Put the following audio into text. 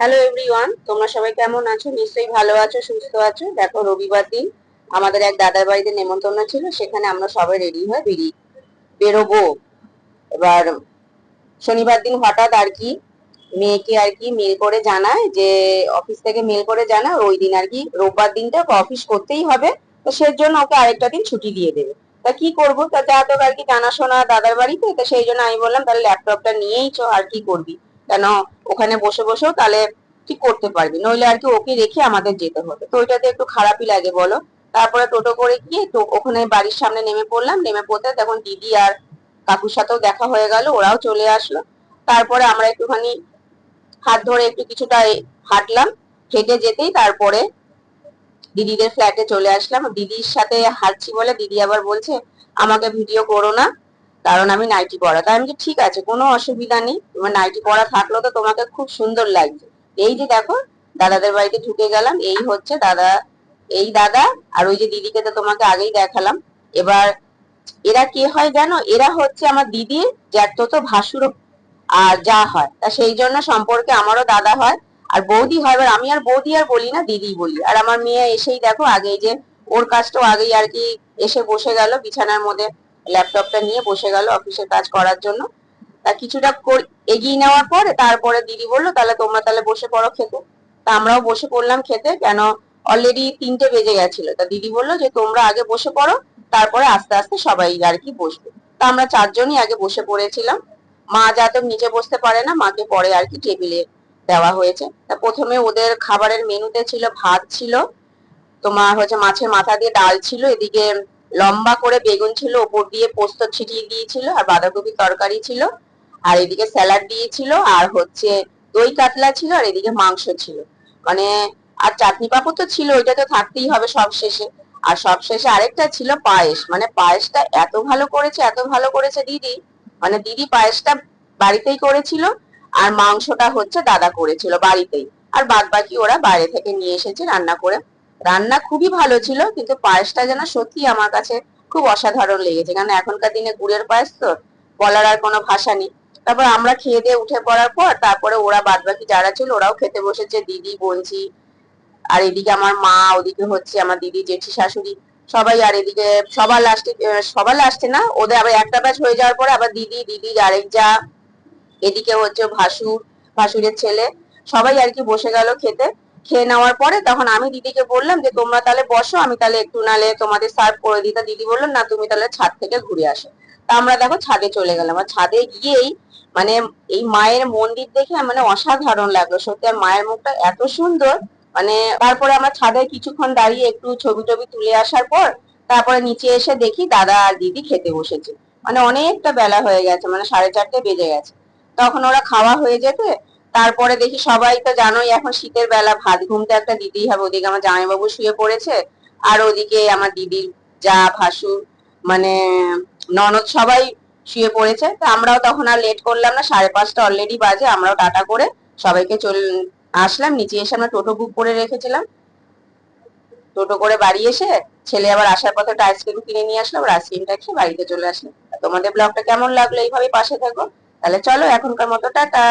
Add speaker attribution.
Speaker 1: Hello everyone, তোমরা সবাই কেমন আছো? নিশ্চয়ই ভালো আছো, সুস্থ আছো। দেখো, রবিবার দিন আমাদের এক দাদার বাড়িতে নেমন্তন্ন ছিল, সেখানে আমরা সবাই রেডি হয়ে বেরোবো। এবার শনিবার দিন হঠাৎ আর কি মেয়েকে আর কি মেল করে জানায় যে অফিস থেকে মেল করে জানায় ওই দিন আর কি রোববার দিনটা অফিস করতেই হবে, তো সের জন্য ওকে আরেকটা দিন ছুটি দিয়ে দেবে। তা কি করবো, তা যা তো আর কি জানাশোনা দাদার বাড়িতে, তো সেই জন্য আমি বললাম তাহলে ল্যাপটপটা নিয়েই চো, আর কি করবি, কেন ওখানে বসে বসেও তাহলে ঠিক করতে পারবি, নইলে আর কি ওকে রেখে আমাদের যেতে হবে, তো ওইটাতে একটু খারাপই লাগে বলো। তারপরে টোটো করে গিয়ে তো ওখানে বাড়ির সামনে নেমে পড়লাম, নেমে পড়তে তখন দিদি আর কাকুর সাথেও দেখা হয়ে গেল, ওরাও চলে আসলো। তারপরে আমরা একটুখানি হাত ধরে একটু কিছুটা হাঁটলাম, হেঁটে যেতেই তারপরে দিদিদের ফ্ল্যাটে চলে আসলাম। দিদির সাথে হাঁটছি বলে দিদি আবার বলছে আমাকে ভিডিও করো না, কারণ আমি নাইটি পরা। তাই আমি বলছি, ঠিক আছে, কোনো অসুবিধা নেই, তোমার নাইটি পরা থাকলো তো তোমাকে খুব সুন্দর লাগছে। এই যে দেখো, দাদাদের বাড়িতে ঢুকে গেলাম, এই হচ্ছে দাদা, এই দাদা। আর ওই যে দিদিকে তো তোমাকে আগেই দেখালাম। এবার এরা কে হয় জানো? এরা হচ্ছে আমার দিদির জ্যাঠতো ভাসুর আর যা হয়, তা সেই জন্য সম্পর্কে আমারও দাদা হয় আর বৌদি হয়। এবার আমি আর বৌদি আর বলি না, দিদি বলি। আর আমার মেয়ে এসেই দেখো আগে যে ওর কাজটাও আগেই আর কি এসে বসে গেল বিছানার মধ্যে, ল্যাপটপটা নিয়ে বসে গেল অফিসের কাজ করার জন্য। তা কিছুটা এগিয়ে নেওয়ার পরে তারপরে দিদি বললো তাহলে তোমরা তাহলে বসে পড়ো খেতে। তা আমরাও বসে পড়লাম খেতে, কেন অলরেডি 3টে বেজে গেছিল। তা দিদি বললো যে তোমরা আগে বসে পড়ো, তারপরে আস্তে আস্তে সবাই আর কি বসবে। তা আমরা 4জনই আগে বসে পড়েছিলাম। মা যা তো নিচে বসতে পারে না, মাকে পরে আর কি টেবিলে দেওয়া হয়েছে। তা প্রথমে ওদের খাবারের মেনুতে ছিল ভাত, ছিল তোমার হচ্ছে মাছের মাথা দিয়ে ডাল ছিল, এদিকে লম্বা করে বেগুন ছিল, ওপর দিয়ে পোস্ত ছিটিয়ে দিয়েছিল, আর বাঁধাকপির তরকারি ছিল, আর এদিকে স্যালাড দিয়েছিল, আর হচ্ছে দই কাতলা ছিল, আর এদিকে মাংস ছিল। মানে আর চাটনি পাঁপড় তো ছিল, ওইটা তো থাকতেই হবে সব শেষে। আর সব শেষে আরেকটা ছিল পায়েস, মানে পায়েসটা এত ভালো করেছে, এত ভালো করেছে দিদি। মানে দিদি পায়েসটা বাড়িতেই করেছিল, আর মাংসটা হচ্ছে দাদা করেছিল বাড়িতেই। আর বাদ বাকি ওরা বাইরে থেকে নিয়ে এসেছে রান্না করে। রান্না খুবই ভালো ছিল, কিন্তু পায়েসটা যেন সত্যি আমার কাছে খুব অসাধারণ লেগেছে, কারণ এখনকার দিনে গুড়ের পায়েস তো বলার আর কোনো ভাষা নেই। তারপর আমরা খেয়ে দিয়ে উঠে পড়ার পর তারপরে ওরা বাদ বাকি যারা ছিল ওরাও খেতে বসেছে, দিদি বোনঝি, আর এদিকে আমার মা, ওদিকে হচ্ছে আমার দিদি জেঠি শাশুড়ি, সবাই। আর এদিকে সবার লাস্টে না, ওদের আবার একটা ব্যাচ হয়ে যাওয়ার পরে আবার দিদি, দিদির আরেক যা, এদিকে হচ্ছে ভাসুর, ভাসুরের ছেলে, সবাই আর কি বসে গেল খেতে। খেয়ে নেওয়ার পরে তখন আমি দিদিকে বললাম যে তোমরা তাহলে বসো, আমি তাহলে একটু নালে তোমাদের সার্ভ করে দিই। তা দিদি বললো না, তুমি তাহলে ছাদ থেকে ঘুরে আসো। তা আমরা দেখো ছাদে চলে গেলাম, আর ছাদে গিয়েই মানে এই মায়ের মন্দির দেখে মানে অসাধারণ লাগলো সত্যি, আর মায়ের মুখটা এত সুন্দর। মানে তারপরে আমরা ছাদে কিছুক্ষণ দাঁড়িয়ে একটু ছবি টবি তুলে আসার পর তারপরে নিচে এসে দেখি দাদা আর দিদি খেতে বসেছে। মানে অনেকটা বেলা হয়ে গেছে, মানে 4:30 বেজে গেছে। তখন ওরা খাওয়া হয়ে যেতে তারপরে দেখি সবাই তো জানোই এখন শীতের বেলা ভাত ঘুমতে একটা দিতেই হবে। ওদিকে আমার জামাইবাবু শুয়ে পড়েছে, আর ওদিকে আমার দিদির যা, ভাসুর, মানে ননদ, সবাই শুয়ে পড়েছে। তো আমরাও তখন আর লেট করলাম না, 5:30 অলরেডি বাজে, আমরাও টাটা করে সবাইকে আসলাম নিচে। এসে আমরা টোটো বুক করে রেখেছিলাম, টোটো করে বাড়ি এসে ছেলে আবার আসার পথে একটা আইসক্রিম কিনে নিয়ে আসলো, আবার আইসক্রিমটা খেয়ে বাড়িতে চলে আসলাম। তোমাদের ব্লগটা কেমন লাগলো? এইভাবে পাশে থাকো। তাহলে চলো এখনকার মতো টাটা।